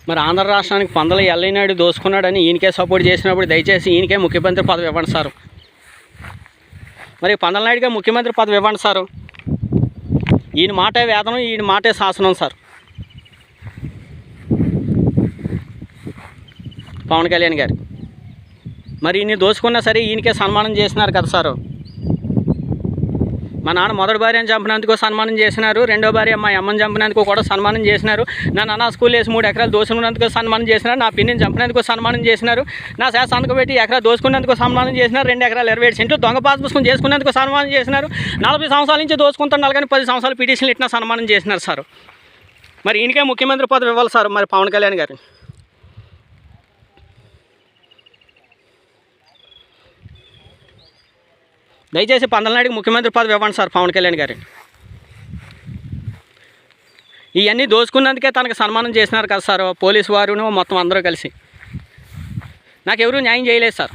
మరి ఆంధ్ర రాష్ట్రానికి పందల ఎల్లైనాడు దోసుకున్నాడని ఈయనకే సపోర్ట్ చేసినప్పుడు దయచేసి ఈయనకే ముఖ్యమంత్రి పదవి ఇవ్వండి సారు. మరి పందల నాయుడికే ముఖ్యమంత్రి పదవి ఇవ్వండి సారు. ఈయన మాటే వేదనం, ఈయన మాటే శాసనం సార్. పవన్ కళ్యాణ్ గారు మరి ఈయన్ని దోచుకున్నా సరే ఈయనకే సన్మానం చేసినారు కదా సారు. మా నాన్న మొదటి భార్యను చంపినందుకు సన్మానం చేసినారు, రెండో భార్య మా అమ్మని చంపినందుకు కూడా సన్మానం చేసినారు, నా నాన్న స్కూల్ వేసి 3 ఎకరాలు దోచుకున్నందుకు సన్మానం చేసినారు, నా పిన్నిని చంపినందుకు సన్మానం చేసినారు, నా శాసనకు పెట్టి ఎకరా దోచుకున్నందుకు సన్మానం చేసినారు, 2 ఎకరాలు 27 సెంట్లు దొంగ పాస్ పుస్తకం చేసుకున్నందుకు సన్మానం చేసినారు, 40 సంవత్సరాల నుంచి దోచుకుంటున్నారు కానీ 10 సంవత్సరాలు పిటిషన్లు ఇట్లా సన్మానం చేసినారు సార్. మరి ఈయనకే ముఖ్యమంత్రి పదవి ఇవ్వాలి సార్ మరి పవన్ కళ్యాణ్ గారు. దయచేసి పందల నాయుడికి ముఖ్యమంత్రి పదవి ఇవ్వండి సార్ పవన్ కళ్యాణ్ గారు. ఇవన్నీ దోచుకున్నందుకే తనకు సన్మానం చేసినారు కదా సార్ పోలీసు వారును మొత్తం అందరూ కలిసి. నాకెవరూ న్యాయం చేయలేదు సార్.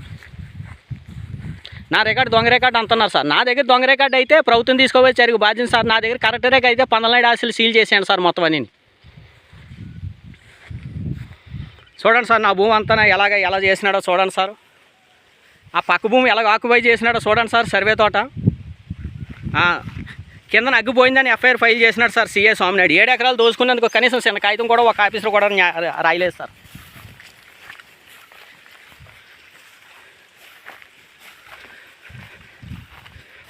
నా రికార్డు దొంగ రికార్డు అంటున్నారు సార్. నా దగ్గర దొంగ రికార్డు అయితే ప్రభుత్వం తీసుకోవాలి చర్యకు బాధ్యత సార్. నా దగ్గర కరెక్ట్ రేఖ అయితే పందల నాయుడు ఆస్తులు సీల్ చేసాను సార్ మొత్తం అని. చూడండి సార్ నా భూమి అంతా ఎలా చేసినాడో చూడండి సార్. ఆ పక్క భూమి ఎలా ఆక్యుపై చేసినాడో చూడండి సార్. సర్వే తోట కిందన అగ్గిపోయిందని ఎఫ్ఐఆర్ ఫైల్ చేసినాడు సార్ సిఐ స్వామినాయుడు. 7 ఎకరాలు దోచుకున్నందుకు కనీసం చిన్న కాగితం కూడా ఒక ఆఫీసర్ కూడా రాయలేదు సార్.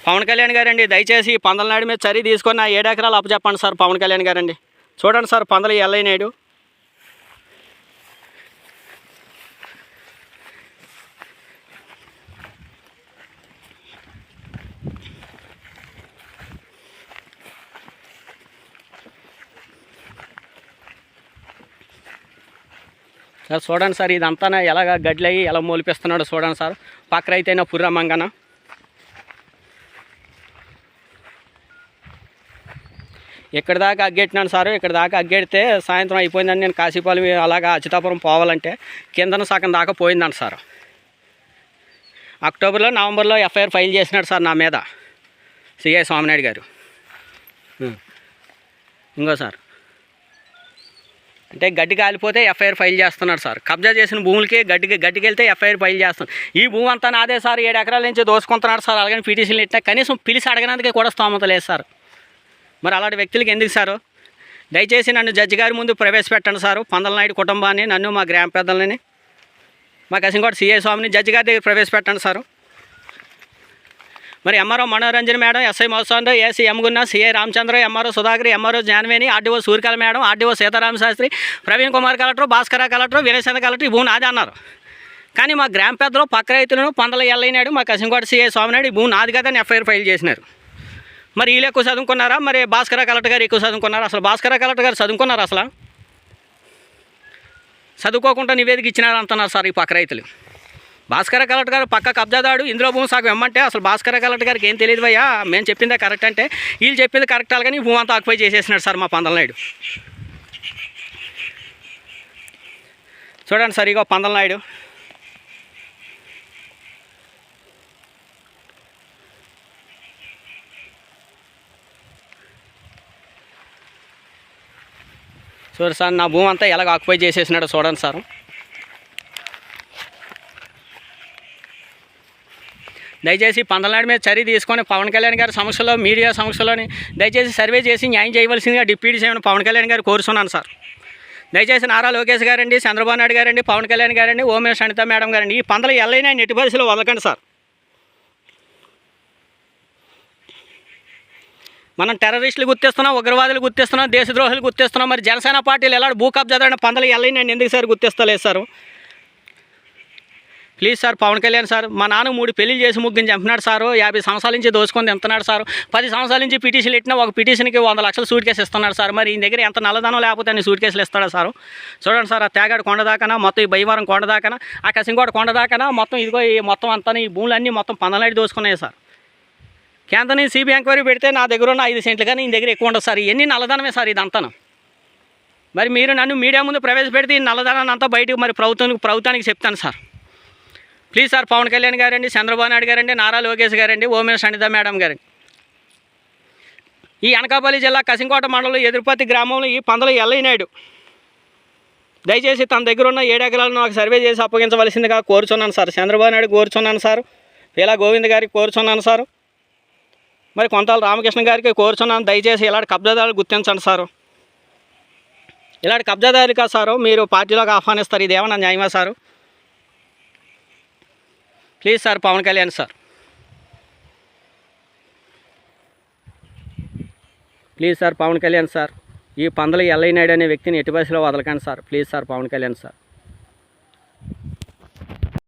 పవన్ కళ్యాణ్ గారండి దయచేసి పందల నాయుడు మీద చర్య తీసుకొని 7 ఎకరాలు అప్పచెప్పండి సార్ పవన్ కళ్యాణ్ గారండి. చూడండి సార్ పందల ఎల్లయ్యనాయుడు సార్. చూడండి సార్ ఇదంతా ఎలాగ గడ్లయ్యి ఎలా మూలిపిస్తున్నాడో చూడండి సార్. పక్క రైతైనా పుర్రమంగన ఇక్కడ దాకా అగ్గెట్టినాను సార్. ఇక్కడ దాకా అగ్గెడితే సాయంత్రం అయిపోయిందని నేను కాశీపాలెం అలాగా అచ్యుతాపురం పోవాలంటే కిందన సగం దాకా పోయిందంట సార్. అక్టోబర్లో నవంబర్లో ఎఫ్ఐఆర్ ఫైల్ చేసినాడు సార్ నా మీద సిఐ స్వామినాయుడు గారు. ఇంకో సార్ అంటే గడ్డి కాలిపోతే ఎఫ్ఐఆర్ ఫైల్ చేస్తున్నాడు సార్. కబ్జా చేసిన భూములకి గడ్డికి వెళ్తే ఎఫ్ఐఆర్ ఫైల్ చేస్తున్నాడు. ఈ భూమి అంతా నాదే సార్, 7 ఎకరాల నుంచి దోసుకుంటున్నాడు సార్. అలాగని పిటిషన్లు ఇట్లా కనీసం పిలిచి అడగడానికి కూడా స్తోమత లేదు సార్. మరి అలాంటి వ్యక్తులకి ఎందుకు సారు? దయచేసి నన్ను జడ్జి గారి ముందు ప్రవేశపెట్టండి సారు. పందల నాయుడు కుటుంబాన్ని, నన్ను, మా గ్రామ పెద్దలని, మా కసింకోట సిఐ స్వామిని జడ్జి గారి దగ్గర ప్రవేశపెట్టండి సారు. మరి MRO Manoranjan madam, SI Mosan, AC ఎమ్గున్న, CI Ramachandra, MRO Sudhakar, MRO Janveni, RDO Suryakala madam, RDO Sitarama Sastry, Praveen Kumar collector, Bhaskara collector, Vinayachandra collector ఈ భూమి నాదే అన్నారు. కానీ మా గ్రామ పెద్దలు పక్క రైతులను పందల ఎల్లయ్యనాయుడు, మా కసింకోట సిఐ స్వామినాయుడు ఈ భూమి నాది కదా అని ఎఫ్ఐఆర్ ఫైల్ చేసినారు. మరి వీళ్ళు ఎక్కువ చదువుకున్నారా? మరి భాస్కర కలెక్టర్ గారు ఎక్కువ చదువుకున్నారా? అసలు భాస్కర కలెక్టర్ గారు చదువుకున్నారా? అసలు చదువుకోకుండా నివేదిక ఇచ్చినారు అంటున్నారు సార్ ఈ పక్క రైతులు. భాస్కర కలెక్టర్ గారు పక్క కబ్జాదాడు, ఇందులో భూమి సాగు ఇమ్మంటే అసలు భాస్కర కలెక్టర్ గారికి ఏం తెలియదు భయ్యా, మేము చెప్పిందే కరెక్ట్ అంటే వీళ్ళు చెప్పింది కరెక్ట్ కానీ భూమి అంతా ఆక్యుపై చేసేసినాడు సార్ మా పందల నాయుడు. చూడండి సార్ ఇగో పందల నాయుడు. చూడండి సార్ నా భూమి అంతా ఎలాగ ఆక్యుపై చేసేసినాడో చూడండి సార్. దయచేసి పందల నాయుడు మీద చర్య తీసుకొని పవన్ కళ్యాణ్ గారి సమస్యలో, మీడియా సమస్యలోని దయచేసి సర్వే చేసి న్యాయం చేయవలసిందిగా డిప్యూటీ సీఎం పవన్ కళ్యాణ్ గారు కోరుతున్నాను సార్. దయచేసి నారా లోకేష్ గారండి, చంద్రబాబు నాయుడు గారండి, పవన్ కళ్యాణ్ గారండి, ఓమేష్ అనిత మేడం గారండి ఈ పందల ఎల్లైనా ఎట్టి పరిస్థితుల్లో వదలకండి సార్. మనం టెర్రరిస్టులు గుర్తిస్తున్నాం, ఉగ్రవాదులు గుర్తిస్తున్నాం, దేశద్రోహులు గుర్తిస్తున్నాం. మరి జనసేన పార్టీలు ఎలా భూ కబ్జాదారుని పందల ఎల్లైనా ఎందుకు సార్ గుర్తిస్తలేదు sir? Please sir Pawan Kalyan sir, మా నాన్న 3 పెళ్లి చేసి ముగ్గురిని చంపినాడు సారు. 50 సంవత్సరాల నుంచి దోచుకొని తింటున్నాడు సారు. 10 సంవత్సరాల నుంచి పిటిషన్లు ఇట్టినా ఒక పిటిషన్కి 100 లక్షలు సూట్ కేసు ఇస్తున్నాడు సార్. మరి ఈ దగ్గర ఎంత నల్లదనం లేకపోతే అన్ని సూట్ కేసులు ఇస్తాడా సారు? చూడండి సార్ ఆ తేగాడు కొండ దాకానా, మొత్తం ఈ బయ్యవరం కొండ దాకానా, ఆ కసింకోట కొండ దాకానా మొత్తం ఇదిగో ఈ మొత్తం అంతా ఈ భూములన్నీ మొత్తం పందల నాయుడు దోచుకున్నాయి సార్. కేంద్రం నుంచి సిబిఐ ఎంక్వైరీ పెడితే నా దగ్గర ఉన్న 5 సెంట్లు కానీ ఈ దగ్గర ఎక్కువ ఉండదు సార్. ఎన్ని నల్లదనమే సార్ ఇదంతా. మరి మీరు నన్ను మీడియా ముందు ప్రవేశపెడితే ఈ నల్లదనాన్ని అంతా బయటకు మరి ప్రభుత్వానికి చెప్తాను sir. Please sir Pawan Kalyan గారండి, చంద్రబాబు నాయుడు గారండి, నారా లోకేష్ గారండి, ఓమేష్ అనిత మేడం గారండి ఈ అనకాపల్లి జిల్లా కసింకోట మండలం ఎదురుపతి గ్రామంలో ఈ పందల ఎల్లయ్యనాయుడు దయచేసి తన దగ్గర ఉన్న 7 ఎకరాలను నాకు సర్వే చేసి అప్పగించవలసిందిగా కోరుచున్నాను సార్. చంద్రబాబు నాయుడు కోరుచున్నాను సార్, పీలా గోవింద్ గారికి కోరుచున్నాను సార్, మరి కొంతాల రామకృష్ణ గారికి కోరుచున్నాను. దయచేసి ఇలాంటి కబ్జాదారులు గుర్తించండి సారు. ఇలాంటి కబ్జాదారులు కాదు సారు మీరు పార్టీలోకి ఆహ్వానిస్తారు. ఇది ఏమన్నా న్యాయమా sir? Please sir Pawan Kalyan sir, please sir Pawan Kalyan sir, ఈ పందల ఎల్లయ్య నాయుడు అనే వ్యక్తిని ఎట్టి బస్సులో వదలకండి sir. Please sir Pawan Kalyan sir.